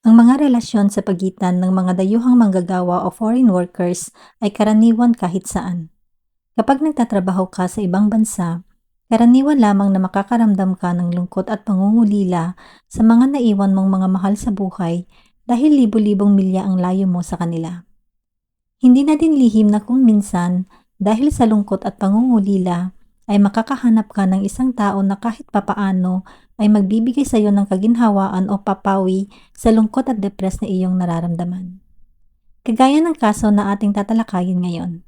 Ang mga relasyon sa pagitan ng mga dayuhang manggagawa o foreign workers ay karaniwan kahit saan. Kapag nagtatrabaho ka sa ibang bansa, karaniwan lamang na makakaramdam ka ng lungkot at pangungulila sa mga naiwan mong mga mahal sa buhay dahil libo-libong milya ang layo mo sa kanila. Hindi na din lihim na kung minsan, dahil sa lungkot at pangungulila, ay makakahanap ka ng isang tao na kahit papaano ay magbibigay sa iyo ng kaginhawaan o papawi sa lungkot at depres na iyong nararamdaman. Kagaya ng kaso na ating tatalakayin ngayon.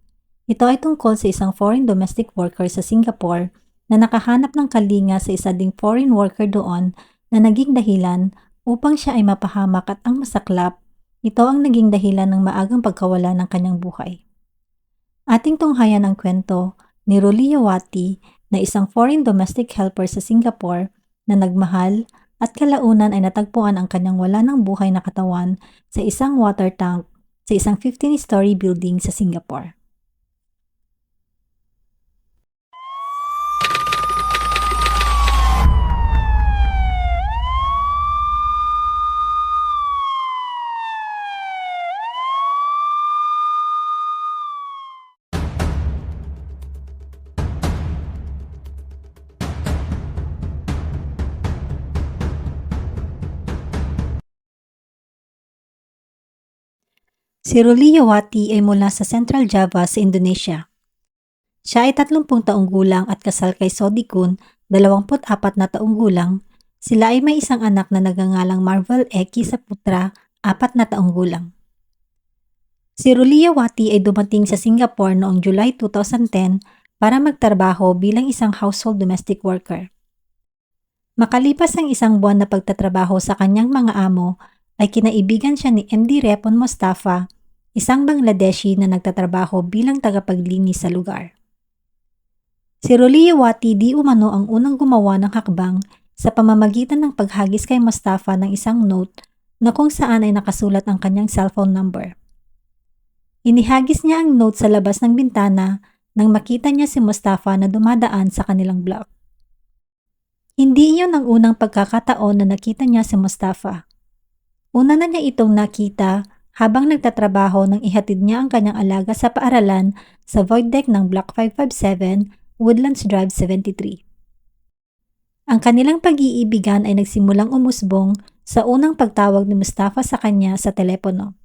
Ito ay tungkol sa isang foreign domestic worker sa Singapore na nakahanap ng kalinga sa isa ding foreign worker doon na naging dahilan upang siya ay mapahamak at ang masaklap, ito ang naging dahilan ng maagang pagkawala ng kanyang buhay. Ating tunghayan ang kwento ni Roliyawati na isang foreign domestic helper sa Singapore na nagmahal at kalaunan ay natagpuan ang kanyang wala ng buhay na katawan sa isang water tank sa isang 15-story building sa Singapore. Si Roliyawati ay mula sa Central Java sa Indonesia. Siya ay 30 taong gulang at kasal kay Sodikun, 24 na taong gulang. Sila ay may isang anak na nagangalang Marvel Eki Saputra, 4 na taong gulang. Si Roliyawati ay dumating sa Singapore noong July 2010 para magtrabaho bilang isang household domestic worker. Makalipas ang isang buwan na pagtatrabaho sa kanyang mga amo, ay kinaibigan siya ni MD Repon Mustafa, isang Bangladeshi na nagtatrabaho bilang tagapaglinis sa lugar. Si Roliyawati di umano ang unang gumawa ng hakbang sa pamamagitan ng paghagis kay Mustafa ng isang note na kung saan ay nakasulat ang kanyang cellphone number. Inihagis niya ang note sa labas ng bintana nang makita niya si Mustafa na dumadaan sa kanilang block. Hindi iyon ang unang pagkakataon na nakita niya si Mustafa. Una na niya itong nakita habang nagtatrabaho nang ihatid niya ang kanyang alaga sa paaralan sa void deck ng Block 557, Woodlands Drive 73. Ang kanilang pag-iibigan ay nagsimulang umusbong sa unang pagtawag ni Mustafa sa kanya sa telepono.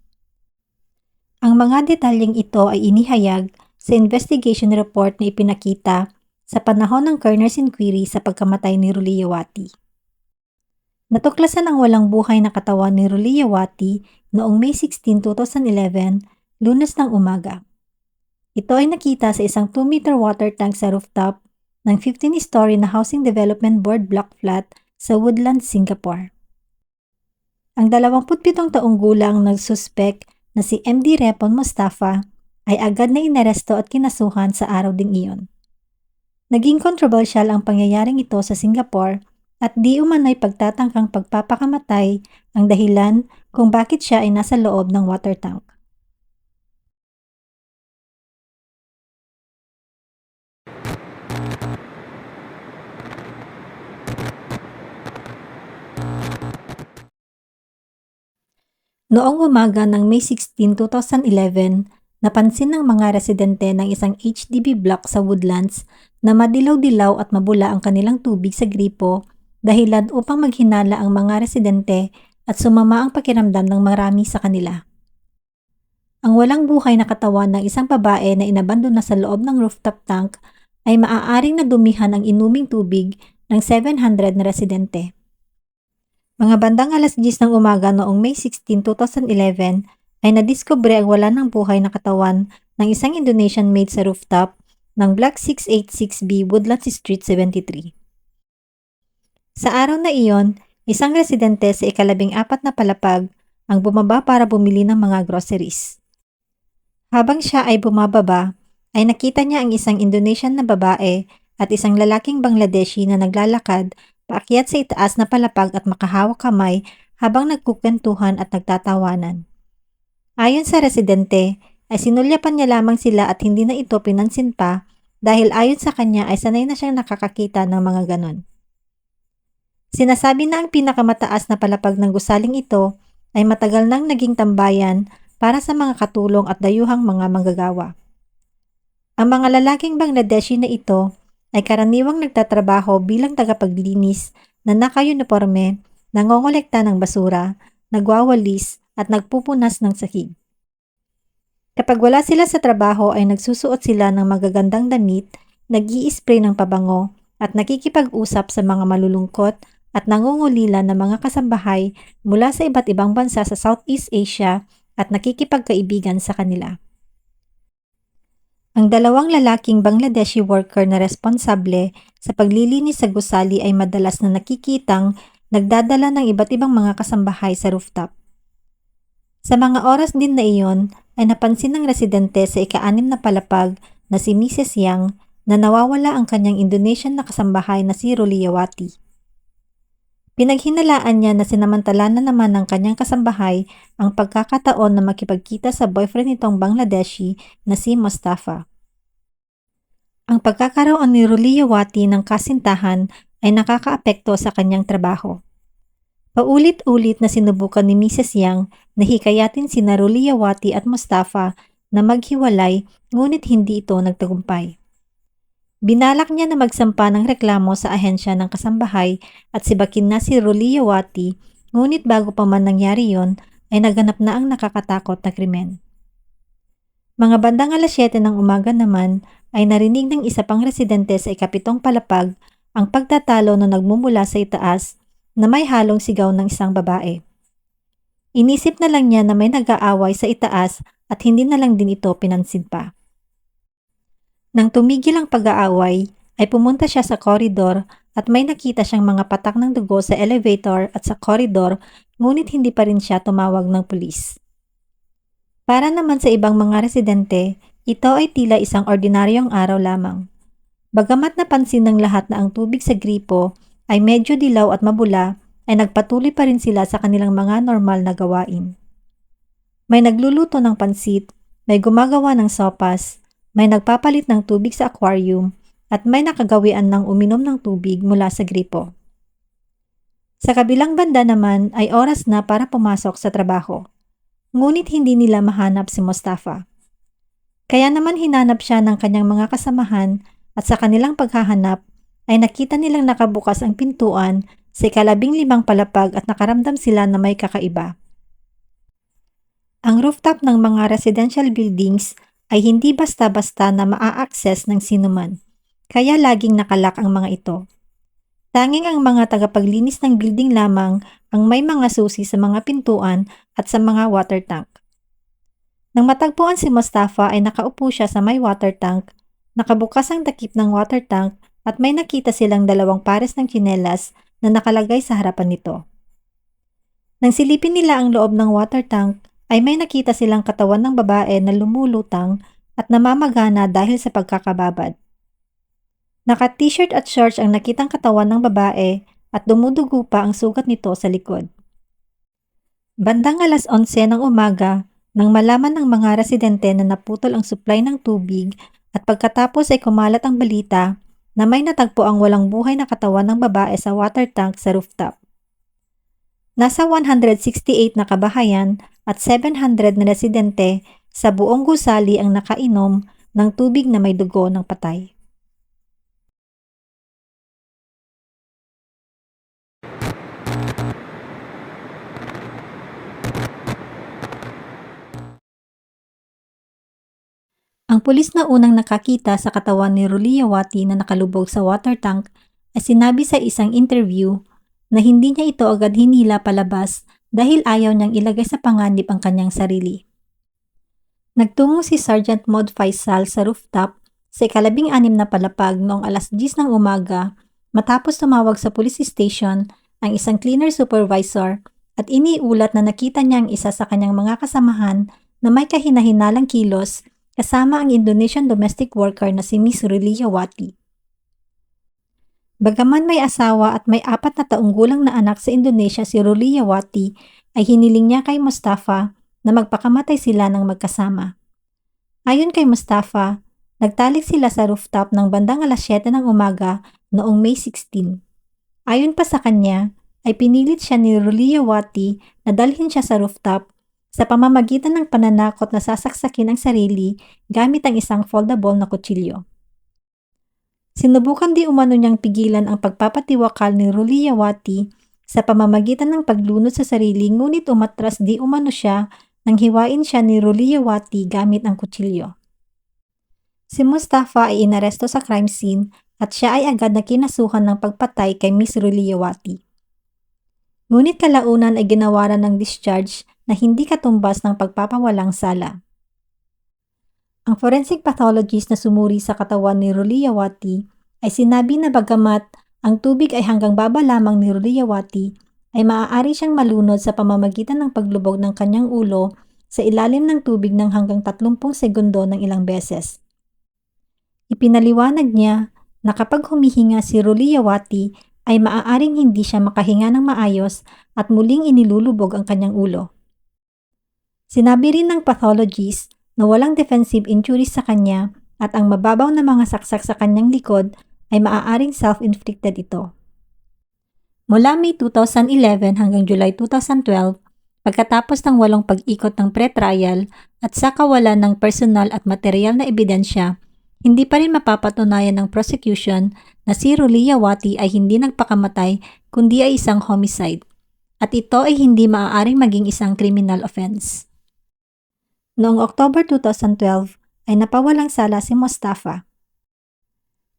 Ang mga detalyeng ito ay inihayag sa investigation report na ipinakita sa panahon ng coroner's inquiry sa pagkamatay ni Roliyawati. Natuklasan ang walang buhay na katawan ni Roliyawati noong May 16, 2011, Lunes ng umaga. Ito ay nakita sa isang 2-meter water tank sa rooftop ng 15-story na Housing Development Board block flat sa Woodlands, Singapore. Ang 27 taong gulang nagsuspek na si MD Repon Mustafa ay agad na inaresto at kinasuhan sa araw ding iyon. Naging kontrobersyal ang pangyayaring ito sa Singapore at di umano'y pagtatangkang pagpapakamatay ang dahilan kung bakit siya ay nasa loob ng water tank. Noong umaga ng May 16, 2011, napansin ng mga residente ng isang HDB block sa Woodlands na madilaw-dilaw at mabula ang kanilang tubig sa gripo dahilan upang maghinala ang mga residente at sumama ang pakiramdam ng marami sa kanila. Ang walang buhay na katawan ng isang babae na inabandona sa loob ng rooftop tank ay maaaring nadumihan ang inuming tubig ng 700 na residente. Mga bandang alas 10 ng umaga noong May 16, 2011 ay nadiskubre ang wala ng buhay na katawan ng isang Indonesian maid sa rooftop ng Block 686B Woodlands Street 73. Sa araw na iyon, isang residente sa ika-14 na palapag ang bumaba para bumili ng mga groceries. Habang siya ay bumababa, ay nakita niya ang isang Indonesian na babae at isang lalaking Bangladeshi na naglalakad paakyat sa itaas na palapag at makahawak kamay habang nagkukwentuhan at nagtatawanan. Ayon sa residente, ay sinulyapan niya lamang sila at hindi na ito pinansin pa dahil ayon sa kanya ay sanay na siyang nakakakita ng mga ganon. Sinasabi na ang pinakamataas na palapag ng gusaling ito ay matagal nang naging tambayan para sa mga katulong at dayuhang mga manggagawa. Ang mga lalaking Bangladeshi na ito ay karaniwang nagtatrabaho bilang tagapaglinis na naka-uniforme, nangongolekta ng basura, nagwawalis at nagpupunas ng sahig. Kapag wala sila sa trabaho ay nagsusuot sila ng magagandang damit, nag-i-spray ng pabango at nakikipag-usap sa mga malulungkot at nangungulila ng mga kasambahay mula sa iba't ibang bansa sa Southeast Asia at nakikipagkaibigan sa kanila. Ang dalawang lalaking Bangladeshi worker na responsable sa paglilinis sa gusali ay madalas na nakikitang nagdadala ng iba't ibang mga kasambahay sa rooftop. Sa mga oras din na iyon ay napansin ng residente sa ika-6 na palapag na si Mrs. Yang na nawawala ang kanyang Indonesian na kasambahay na si Ruliyawati. Pinaghinalaan niya na sinamantala na naman ng kanyang kasambahay ang pagkakataon na makipagkita sa boyfriend nitong Bangladeshi na si Mustafa. Ang pagkakaroon ni Ruliyawati ng kasintahan ay nakakaapekto sa kanyang trabaho. Paulit-ulit na sinubukan ni Mrs. Yang na hikayatin sina Ruliyawati at Mustafa na maghiwalay ngunit hindi ito nagtagumpay. Binalak niya na magsampa ng reklamo sa ahensya ng kasambahay at sibakin na si Ruliyawati, ngunit bago pa man nangyari yon ay naganap na ang nakakatakot na krimen. Mga bandang 7:00 ng umaga naman ay narinig ng isa pang residente sa ika-7 palapag ang pagtatalo na nagmumula sa itaas na may halong sigaw ng isang babae. Inisip na lang niya na may nag-aaway sa itaas at hindi na lang din ito pinansin pa. Nang tumigil ang pag-aaway, ay pumunta siya sa koridor at may nakita siyang mga patak ng dugo sa elevator at sa koridor, ngunit hindi pa rin siya tumawag ng pulis. Para naman sa ibang mga residente, ito ay tila isang ordinaryong araw lamang. Bagamat napansin ng lahat na ang tubig sa gripo ay medyo dilaw at mabula, ay nagpatuloy pa rin sila sa kanilang mga normal na gawain. May nagluluto ng pansit, may gumagawa ng sopas, may nagpapalit ng tubig sa aquarium, at may nakagawian ng uminom ng tubig mula sa gripo. Sa kabilang banda naman ay oras na para pumasok sa trabaho. Ngunit hindi nila mahanap si Mustafa. Kaya naman hinanap siya ng kanyang mga kasamahan at sa kanilang paghahanap ay nakita nilang nakabukas ang pintuan sa ika-15 palapag at nakaramdam sila na may kakaiba. Ang rooftop ng mga residential buildings ay hindi basta-basta na maa-access ng sinuman, kaya laging nakalak ang mga ito. Tanging ang mga tagapaglinis ng building lamang ang may mga susi sa mga pintuan at sa mga water tank. Nang matagpuan si Mustafa ay nakaupo siya sa may water tank, nakabukas ang takip ng water tank at may nakita silang 2 pares ng tsinelas na nakalagay sa harapan nito. Nang silipin nila ang loob ng water tank, ay may nakita silang katawan ng babae na lumulutang at namamagana dahil sa pagkakababad. Naka-t-shirt at shorts ang nakitang katawan ng babae at dumudugo pa ang sugat nito sa likod. Bandang 11:00 ng umaga, nang malaman ng mga residente na naputol ang supply ng tubig at pagkatapos ay kumalat ang balita na may natagpo ang walang buhay na katawan ng babae sa water tank sa rooftop. Nasa 168 na kabahayan at 700 na residente sa buong gusali ang nakainom ng tubig na may dugo ng patay. Ang pulis na unang nakakita sa katawan ni Ruliyawati na nakalubog sa water tank ay sinabi sa isang interview na hindi niya ito agad hinila palabas dahil ayaw niyang ilagay sa panganib ang kanyang sarili. Nagtungo si Sergeant Mod Faisal sa rooftop sa ika-16 na palapag noong 10:00 ng umaga matapos tumawag sa police station ang isang cleaner supervisor at iniulat na nakita niya ang isa sa kanyang mga kasamahan na may kahinahinalang kilos kasama ang Indonesian domestic worker na si Miss Ruliyawati. Bagaman may asawa at may 4 na taong gulang na anak sa Indonesia si Ruliyawati, ay hiniling niya kay Mustafa na magpakamatay sila ng magkasama. Ayon kay Mustafa, nagtalik sila sa rooftop ng bandang 7:00 ng umaga noong May 16. Ayon pa sa kanya, ay pinilit siya ni Ruliyawati na dalhin siya sa rooftop sa pamamagitan ng pananakot na sasaksakin ang sarili gamit ang isang foldable na kutsilyo. Sinubukan di umano niyang pigilan ang pagpapatiwakal ni Ruliyawati sa pamamagitan ng paglunod sa sarili, ngunit umatras di umano siya nang hiwain siya ni Ruliyawati gamit ang kutsilyo. Si Mustafa ay inaresto sa crime scene at siya ay agad na kinasuhan ng pagpatay kay Miss Ruliyawati. Ngunit kalaunan ay ginawaran ng discharge na hindi katumbas ng pagpapawalang sala. Ang forensic pathologist na sumuri sa katawan ni Ruliyawati ay sinabi na bagamat ang tubig ay hanggang baba lamang ni Ruliyawati, ay maaari siyang malunod sa pamamagitan ng paglubog ng kanyang ulo sa ilalim ng tubig ng hanggang 30 segundo ng ilang beses. Ipinaliwanag niya na kapag humihinga si Ruliyawati ay maaaring hindi siya makahinga ng maayos at muling inilulubog ang kanyang ulo. Sinabi rin ng pathologist na walang defensive injuries sa kanya at ang mababaw na mga saksak sa kanyang likod ay maaaring self-inflicted ito. Mula May 2011 hanggang July 2012, pagkatapos ng 8 pag-ikot ng pre-trial at sa kawalan ng personal at material na ebidensya, hindi pa rin mapapatunayan ng prosecution na si Ruliyawati ay hindi nagpakamatay kundi ay isang homicide, at ito ay hindi maaaring maging isang criminal offense. Noong October 2012 ay napawalang sala si Mustafa.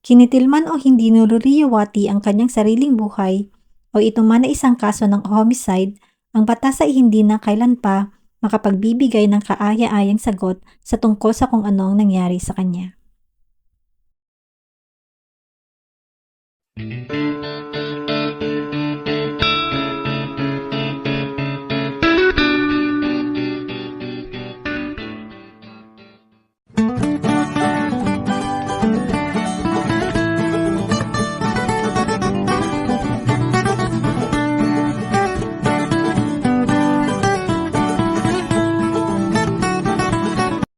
Kinitilman o hindi ni Ruliyawati ang kanyang sariling buhay o ito man ay isang kaso ng homicide, ang batas ay hindi na kailan pa makapagbibigay ng kaaya-ayang sagot sa tungkol sa kung ano ang nangyari sa kanya.